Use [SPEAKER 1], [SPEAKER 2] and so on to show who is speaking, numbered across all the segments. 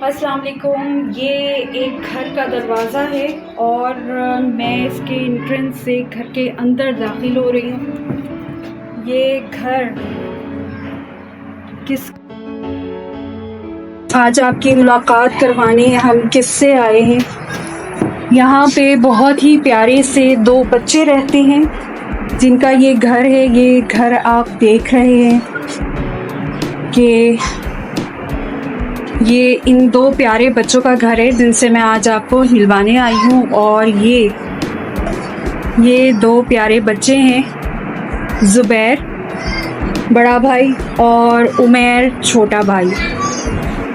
[SPEAKER 1] अस्सलाम वालेकुम। ये एक घर का दरवाज़ा है और मैं इसके एंट्रेंस से घर के अंदर दाखिल हो रही हूँ। ये घर किस आज आपकी मुलाकात करवाने हम किससे आए हैं। यहाँ पे बहुत ही प्यारे से दो बच्चे रहते हैं जिनका ये घर है। ये घर आप देख रहे हैं कि ये इन दो प्यारे बच्चों का घर है जिनसे मैं आज आपको हिलवाने आई हूँ। और ये दो प्यारे बच्चे हैं, ज़ुबैर बड़ा भाई और उमैर छोटा भाई।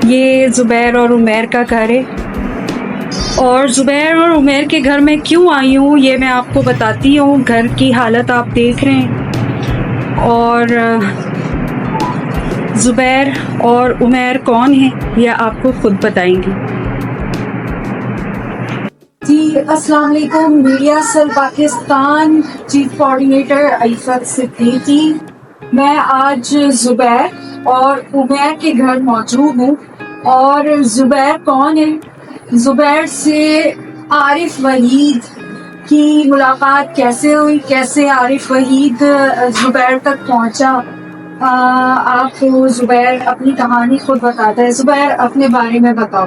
[SPEAKER 1] ये ज़ुबैर और उमैर का घर है। और ज़ुबैर और उमैर के घर में क्यों आई हूँ ये मैं आपको बताती हूँ। घर की हालत आप देख रहे हैं। और ज़ुबैर और उमैर कौन है यह आपको खुद बताएंगे। जी अस्सलाम वालेकुम। Media cell Pakistan chief coordinator Aifat Siddiqui. मैं आज ज़ुबैर और उमैर के घर मौजूद हूँ। और ज़ुबैर कौन है? ज़ुबैर से आरिफ वहीद की मुलाकात कैसे हुई, कैसे आरिफ वहीद ज़ुबैर तक पहुँचा, आपको ज़ुबैर अपनी कहानी खुद बताता है। ज़ुबैर अपने बारे में बताओ।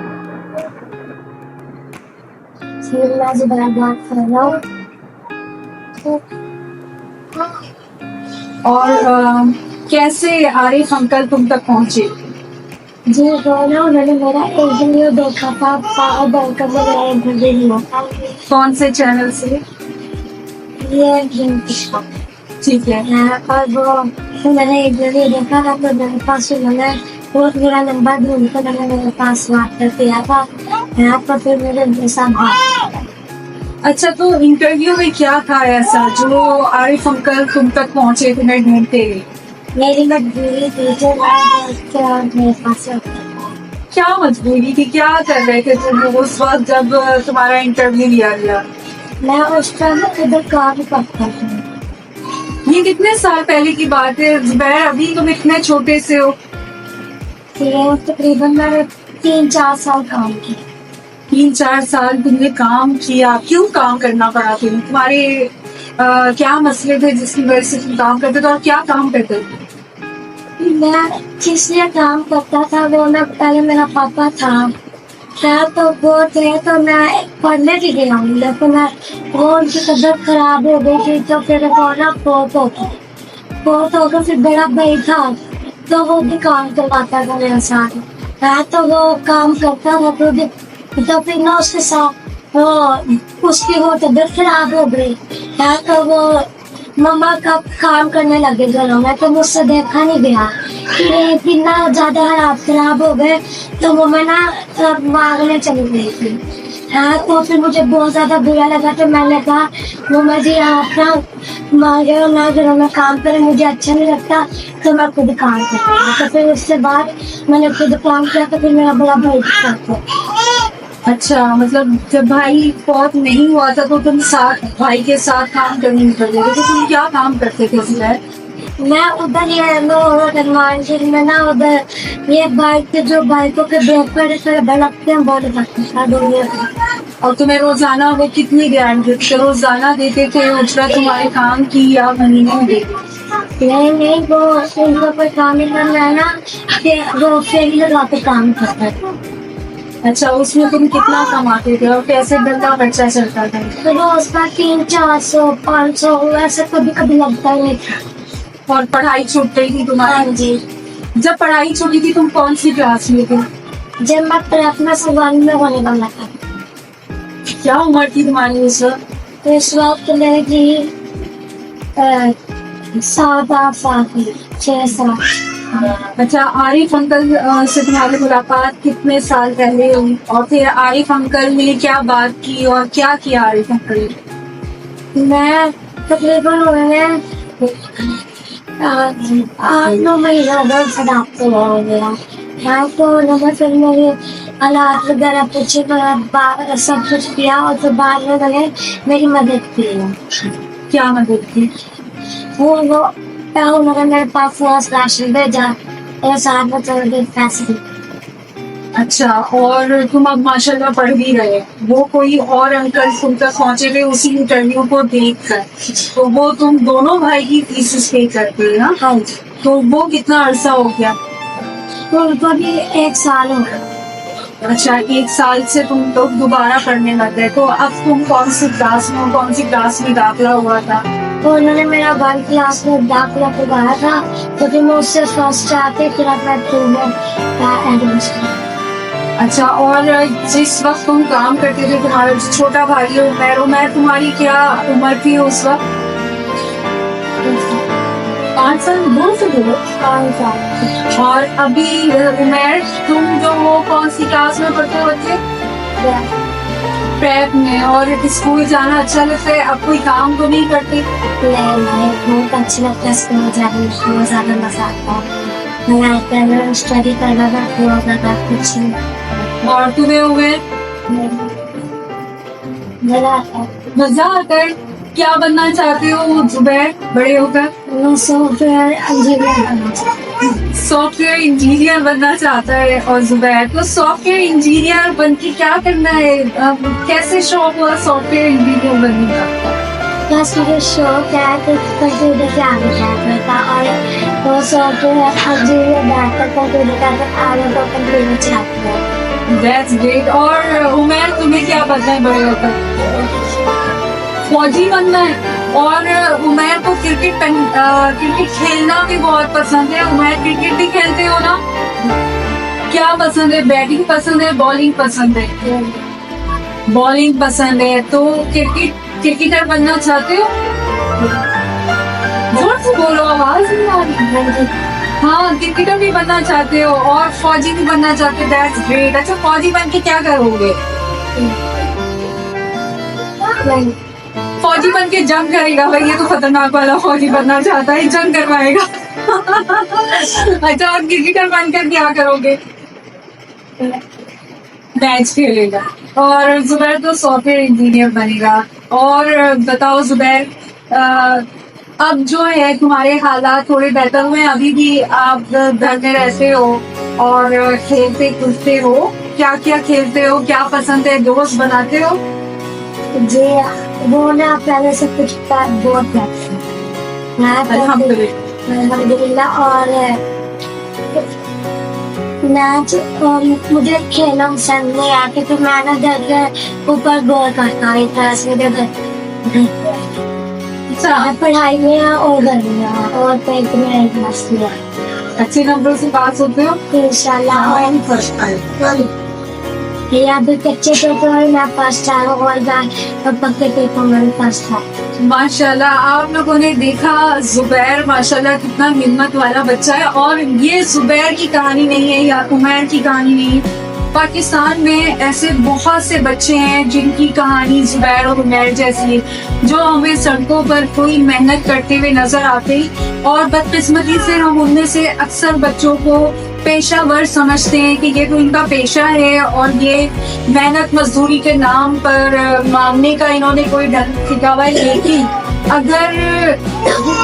[SPEAKER 2] मैं ज़ुबैर बात कर रहा हूँ।
[SPEAKER 1] और कैसे आरिफ अंकल तुम तक पहुँचे?
[SPEAKER 2] जी बोला उन्होंने मेरा इंटरव्यू देखा था बैंकर में मेरा इंटरव्यू लिया था।
[SPEAKER 1] कौन से चैनल से?
[SPEAKER 2] ये
[SPEAKER 1] ठीक है।
[SPEAKER 2] और वो मैंने इंटरव्यू देखा था तो मेरे पास उन्होंने वो मेरा नंबर ढूंढ कर मेरे पास बात कर दिया था। यहाँ पर फिर मेरे साथ बात।
[SPEAKER 1] अच्छा, तो इंटरव्यू में क्या था ऐसा जो आरिफ अंकल तुम तक पहुँचे, तुम्हें ढूंढते?
[SPEAKER 2] मेरी मजबूरी थी जो मेरे पास।
[SPEAKER 1] क्या मजबूरी थी? क्या कर रहे थे तुम उस वक्त जब तुम्हारा इंटरव्यू लिया गया?
[SPEAKER 2] मैं उस टाइम इधर काम करता था।
[SPEAKER 1] ये कितने साल पहले की बात है ज़ुबैर? अभी तुम इतने छोटे से हो।
[SPEAKER 2] ये तकरीबन मैंने 3-4 साल काम किया।
[SPEAKER 1] 3-4 साल तुमने काम किया। क्यों काम करना पड़ा तुम्हारे क्या मसले थे जिसकी वजह से तुम काम करते थे और क्या काम करते थे?
[SPEAKER 2] मैं जिस लिए काम करता था वो मैं पहले मेरा पापा था तो वो थे तो मैं पढ़ने के लिए आऊँ लेकिन मैं वो उनकी तबीयत खराब हो गई थी तो फिर वो ना बहुत हो गया। फिर बड़ा भाई था तो वो भी काम करवाता था मेरे साथ। तो वो काम करता था तो फिर ना उसके साथ उसकी वो तबीयत खराब हो गई तो वो मम्मा का काम करने लगे घरों में तो मुझसे देखा नहीं गया। फिर इतना ज्यादा हालात खराब हो गए तो वो मैं ना मांगने चली गई थी। तो फिर मुझे बहुत ज्यादा बुरा लगा तो मैंने कहा वो मुझे आप ना मांगे और मैं घरों में काम करे, मुझे अच्छा नहीं लगता तो मैं खुद काम करती। तो फिर उसके बाद मैंने खुद काम किया तो फिर मेरा बड़ा भाई था।
[SPEAKER 1] अच्छा, मतलब जब भाई बहुत नहीं हुआ था तो तुम साथ भाई के साथ काम करने निकल गए। तो तुम क्या काम करते थे ज़ुबैर?
[SPEAKER 2] मैं उधर ये मार्केट में ना उधर ये बाइक के जो बाइकों के ब्रेक पर भड़कते हैं बहुत अच्छा।
[SPEAKER 1] और तुम्हें रोजाना वो कितनी दिहाड़ी देते? रोजाना देते थे उजरा तुम्हारे काम की या महीने में देते?
[SPEAKER 2] नहीं वो उनको कोई काम नहीं करना है ना वो फेरी लगा के काम करता है।
[SPEAKER 1] अच्छा, उसमें तुम कितना कमाते थे और कैसे घर का खर्चा चलता था?
[SPEAKER 2] तो वो उसका 300-400-500 ऐसे कभी कभी लगता ही नहीं था।
[SPEAKER 1] और पढ़ाई छूट गई थी तुम्हारी?
[SPEAKER 2] हाँ जी।
[SPEAKER 1] जब पढ़ाई छूटी थी तुम कौन सी क्लास में थे?
[SPEAKER 2] जब मैं प्रार्थना सवाल में होने वाला था।
[SPEAKER 1] क्या उम्र थी तुम्हारी उस वक्त?
[SPEAKER 2] तो इस वक्त मेरी 7-8 साल की 6 साल।
[SPEAKER 1] अच्छा, आरिफ अंकल से तुम्हारी मुलाकात कितने साल पहले हुई, और फिर आरिफ अंकल ने क्या बात की और क्या किया आरिफ अंकल ने?
[SPEAKER 2] मैं तकरीबन उन्हें 8-9 महीना बाद सदाफ्त हो गया। मैं तो उन्होंने फिर मेरे हालात वगैरह पूछे, तो सब कुछ किया और फिर बाद में मैंने मेरी मदद की।
[SPEAKER 1] क्या मदद की?
[SPEAKER 2] वो उन्होंने मेरे पास फर्स्ट राशन भेजा और साथ में थोड़े दिन पैसे दिए।
[SPEAKER 1] अच्छा, और तुम अब माशाल्लाह पढ़ भी रहे, वो कोई और अंकल तुम तक पहुंचे थे उसी इंटरव्यू को देख कर, तो वो तुम दोनों भाई की फीस पे करते हैं ना?
[SPEAKER 2] हाँ जी,
[SPEAKER 1] तो वो कितना अरसा हो गया?
[SPEAKER 2] तो उनको भी 1 साल हो गया।
[SPEAKER 1] अच्छा, 1 साल से तुम लोग दोबारा पढ़ने लग गए, तो अब तुम कौन सी क्लास में दाखिला हुआ था?
[SPEAKER 2] तो उन्होंने मेरा 1 क्लास में दाखिला करवाया था, तो फिर मैं उससे फर्स्ट आते फिर अब मैं 2 में एडमिशन।
[SPEAKER 1] अच्छा, और जिस वक्त तुम काम करते थे, तुम्हारा जो छोटा भाई है उमर तुम्हारी क्या उम्र थी उस वक्त? 5 साल, 2 से बोलो।
[SPEAKER 2] 5 साल।
[SPEAKER 1] और अभी उमर, तुम जो वो कौन सी क्लास में पढ़ते हो बच्चे? प्रेप में। और स्कूल जाना अच्छा लगता है? अब कोई काम तो नहीं करते?
[SPEAKER 2] नहीं, बहुत अच्छा लगता है स्कूल जाने में, बहुत ज्यादा मजा आता है। मैं स्टडी करना था, बहुत ज्यादा कुछ नहीं।
[SPEAKER 1] और तुम्हें उमर
[SPEAKER 2] मजा आता है।
[SPEAKER 1] मजा आता है? क्या बनना चाहते हो जुबैर बड़े होकर?
[SPEAKER 2] मैं सॉफ्टवेयर इंजीनियर बनना चाहती हूँ।
[SPEAKER 1] सॉफ्टवेयर इंजीनियर बनना चाहता है। और जुबैर को सॉफ्टवेयर इंजीनियर बन के क्या करना है? कैसे शौक हुआ सॉफ्टवेयर इंजीनियर बनने का?
[SPEAKER 2] बस मुझे शौक है तो कंप्यूटर से आगे बढ़ने का, और वो सॉफ्टवेयर इंजीनियर बैठकर कंप्यूटर का आगे तो कंप्यूटर चलाता है।
[SPEAKER 1] That's great। और उमर, तुम्हें क्या बनना है बड़े होकर? फौजी बनना है। और उमर को क्रिकेट खेलना भी बहुत पसंद है। उमर क्रिकेट भी खेलते हो ना? क्या पसंद है? बैटिंग पसंद है, बॉलिंग पसंद है? बॉलिंग पसंद है। तो क्रिकेटर बनना चाहते हो? जोर से बोलो, आवाज नहीं आ रही। हाँ, क्रिकेटर भी बनना चाहते हो और फौजी भी बनना चाहते हो। That's great. अच्छा, फौजी बन के क्या करोगे? फौजी बन के जंग करेगा भाई, ये तो खतरनाक वाला फौजी बनना चाहता है, जंग करवाएगा। अच्छा, और क्रिकेटर बनकर क्या करोगे? मैच खेलेगा। और जुबैर तो सॉफ्टवेयर इंजीनियर बनेगा। और बताओ जुबैर, अब जो है तुम्हारे हालात थोड़े बेहतर हुए, अभी भी आप घर में रहते हो और खेलते कूदते हो? क्या क्या खेलते हो? क्या पसंद है? दोस्त बनाते हो?
[SPEAKER 2] जी, वो ना पहले से कुछ बहुत अल्हम्दुलिल्लाह। और मैच मुझे खेलना पसंद नहीं आती, तो मैं ना घर के ऊपर गोल करता हूँ क्लास में।
[SPEAKER 1] अच्छा,
[SPEAKER 2] पढ़ाई में और घर में और पेट में क्लास में
[SPEAKER 1] अच्छे नंबरों से पास होते हो
[SPEAKER 2] इंशाल्लाह। या फिर कच्चे पेपर में मैं फर्स्ट आया और पक्के पेपर में फर्स्ट आया।
[SPEAKER 1] माशाल्लाह, आप लोगों ने देखा जुबैर माशाल्लाह कितना हिम्मत वाला बच्चा है। और ये जुबैर की कहानी नहीं है या उमर की कहानी नहीं है, पाकिस्तान में ऐसे बहुत से बच्चे हैं जिनकी कहानी जुबैर और उमर जैसी है, जो हमें सड़कों पर कोई मेहनत करते हुए नजर आते हैं। और बदकिस्मती से हम उनमें से अक्सर बच्चों को पेशावर समझते हैं कि ये तो इनका पेशा है और ये मेहनत मजदूरी के नाम पर मांगने का इन्होंने कोई ढंग सीखा हुआ है। लेकिन अगर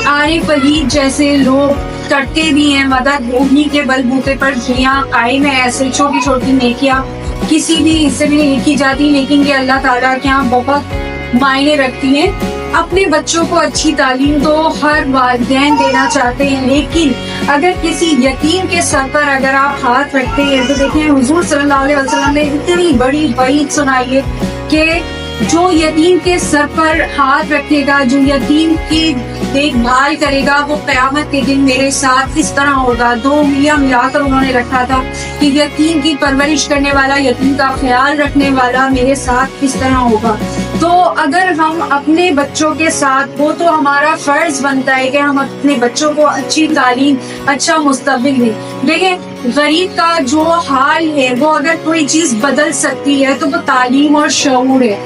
[SPEAKER 1] आरिफ अली जैसे लोग करते भी हैं मदद, उन्हीं के बलबूते पर दुनिया कायम है। ऐसे छोटी छोटी नेकियां किसी भी हिस्से में नहीं की जाती, लेकिन ये अल्लाह ताला के यहाँ बहुत मायने रखती हैं। अपने बच्चों को अच्छी तालीम तो हर वालिदैन देना चाहते हैं, लेकिन अगर किसी यतीम के सर पर अगर आप हाथ रखते हैं तो देखें, हुजूर सल्लल्लाहु अलैहि वसल्लम ने इतनी बड़ी वईद सुनाई है कि जो यतीम के सर पर हाथ रखेगा, जो यतीम की देखभाल करेगा, वो क़यामत के दिन मेरे साथ इस तरह होगा। 2 उंगलियां मिलाकर उन्होंने रखा था कि यतीम की परवरिश करने वाला, यतीम का ख्याल रखने वाला मेरे साथ इस तरह होगा। तो अगर हम अपने बच्चों के साथ, वो तो हमारा फर्ज बनता है कि हम अपने बच्चों को अच्छी तालीम, अच्छा मुस्तकबिल दें। देखिए, गरीब का जो हाल है वो अगर कोई चीज बदल सकती है तो वो तालीम और शऊर है।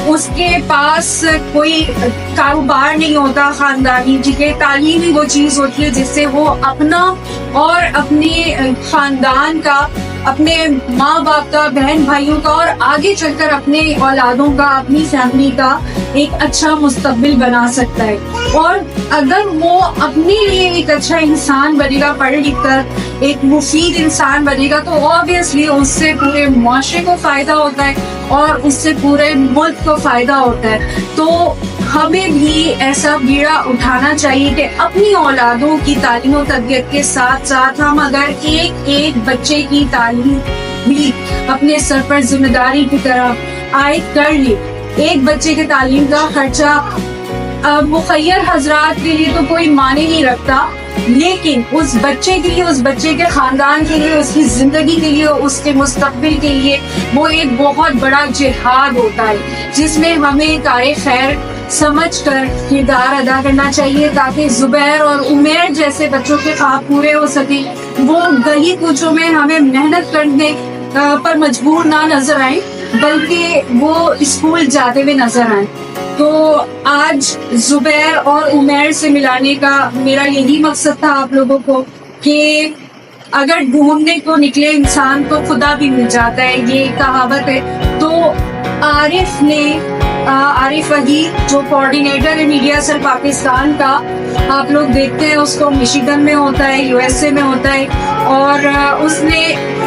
[SPEAKER 1] उसके पास कोई कारोबार नहीं होता खानदानी, ठीक है, तालीम ही वो चीज होती है जिससे वो अपना और अपने खानदान का, अपने माँ बाप का, बहन भाइयों का और आगे चलकर अपने औलादों का, अपनी फैमिली का एक अच्छा मुस्तकबिल बना सकता है। और अगर वो अपने लिए एक अच्छा इंसान बनेगा, पढ़ लिख कर एक मुफीद इंसान बनेगा, तो ऑब्वियसली उससे पूरे मुआशरे को फायदा होता है और उससे पूरे मुल्क को फायदा होता है। तो हमें भी ऐसा बीड़ा उठाना चाहिए कि अपनी औलादों की तालीम और तरबियत के साथ साथ हम अगर एक एक बच्चे की तालीम भी अपने सर पर जिम्मेदारी की तरह आयद कर ले। एक बच्चे के तालीम का खर्चा मुखय्यर हजरात के लिए तो कोई माने नहीं रखता, लेकिन उस बच्चे के लिए, उस बच्चे के खानदान के लिए, उसकी जिंदगी के लिए, उसके मुस्तकबिल के लिए वो एक बहुत बड़ा जिहाद होता है, जिसमें हमें कार खैर समझ कर किरदार अदा करना चाहिए ताकि जुबैर और उमैर जैसे बच्चों के ख्वाब पूरे हो सके। वो गली कूचों में हमें मेहनत करने पर मजबूर ना नजर आए, बल्कि वो स्कूल जाते हुए नजर आए। तो आज जुबैर और उमैर से मिलाने का मेरा यही मकसद था आप लोगों को कि अगर ढूंढने को निकले इंसान तो खुदा भी मिल जाता है, ये कहावत है। तो आरिफ अली जो कोऑर्डिनेटर है मीडिया सेल पाकिस्तान का, आप लोग देखते हैं उसको मिशिगन में होता है, यूएसए में होता है, और उसने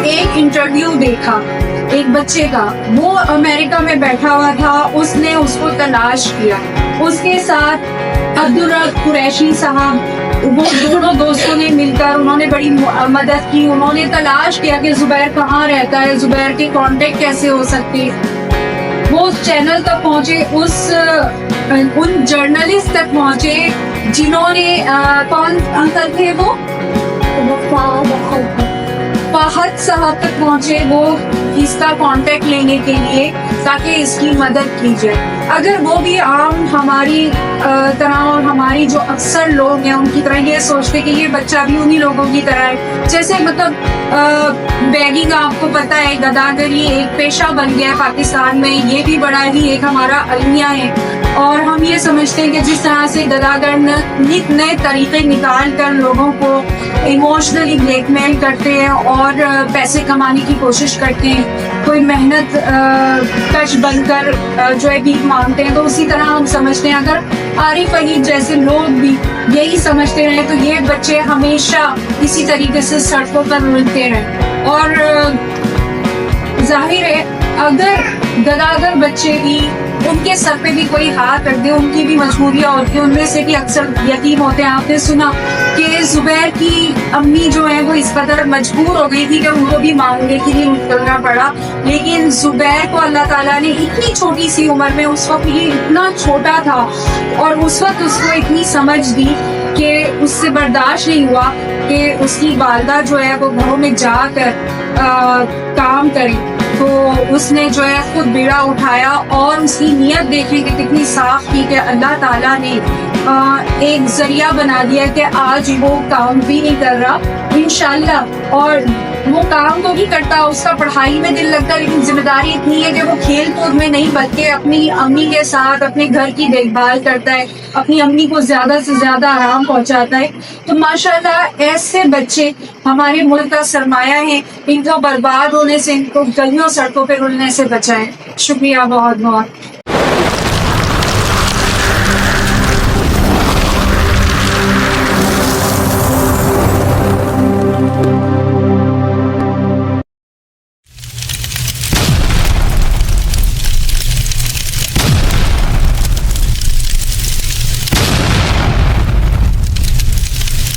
[SPEAKER 1] एक इंटरव्यू देखा एक बच्चे का, वो अमेरिका में बैठा हुआ था, उसने उसको तलाश किया। उसके साथ अब्दुल कुरैशी साहब, वो दोनों दोस्तों ने मिलकर उन्होंने बड़ी मदद की। उन्होंने तलाश किया कि जुबैर कहाँ रहता है, जुबैर के कांटेक्ट कैसे हो सकते। वो उस चैनल तक पहुंचे, उन जर्नलिस्ट तक पहुंचे जिन्होंने कौन अंकल थे वो फहद साहब तक पहुंचे, वो इसका कांटेक्ट लेने के लिए ताकि इसकी मदद की जाए। अगर वो भी आम हमारी तरह और हमारी जो अक्सर लोग हैं उनकी तरह ये सोचते कि ये बच्चा भी उन्हीं लोगों की तरह है, जैसे मतलब बैगिंग, आपको पता है गदागरी एक पेशा बन गया है पाकिस्तान में, ये भी बड़ा ही एक हमारा अलमिया है। और हम ये समझते हैं कि जिस तरह से गदागर नित नए तरीके निकाल कर लोगों को इमोशनली ब्लैकमेल करते हैं और पैसे कमाने की कोशिश करते हैं, कोई मेहनत कश बनकर जो है भीख मांगते हैं, तो उसी तरह हम समझते हैं अगर आरिफ अली जैसे लोग भी यही समझते रहे तो ये बच्चे हमेशा इसी तरीके से सड़कों पर रुलते रहे। और जाहिर है अगर गदागर बच्चे भी, उनके सर पे भी कोई हाथ रख दे, उनकी भी मजबूरियां होती हैं, उनमें से भी अक्सर यतीम होते हैं। आपने सुना कि जुबैर की अम्मी जो है वो इस कदर मजबूर हो गई थी कि उनको भी मांगने के लिए निकलना पड़ा, लेकिन जुबैर को अल्लाह ताला ने इतनी छोटी सी उम्र में, उस वक्त ये इतना छोटा था और उस वक्त उसको इतनी समझ दी कि उससे बर्दाश्त नहीं हुआ कि उसकी वालदा जो है वो घरों में जाकर काम करे। तो उसने जो है खुद बीड़ा उठाया और उसकी नीयत देखें कि कितनी साफ थी कि अल्लाह ताला ने एक जरिया बना दिया कि आज वो काम भी नहीं कर रहा इंशाल्लाह, और वो काम तो भी करता, उसका पढ़ाई में दिल लगता, लेकिन जिम्मेदारी इतनी है कि वो खेल कूद में नहीं बल्कि अपनी अम्मी के साथ अपने घर की देखभाल करता है, अपनी अम्मी को ज्यादा से ज्यादा आराम पहुंचाता है। तो माशाल्लाह ऐसे बच्चे हमारे मुल्क का सरमाया है, इनको बर्बाद होने से, इनको गलियों सड़कों पर रुलने से बचाएं। शुक्रिया बहुत बहुत।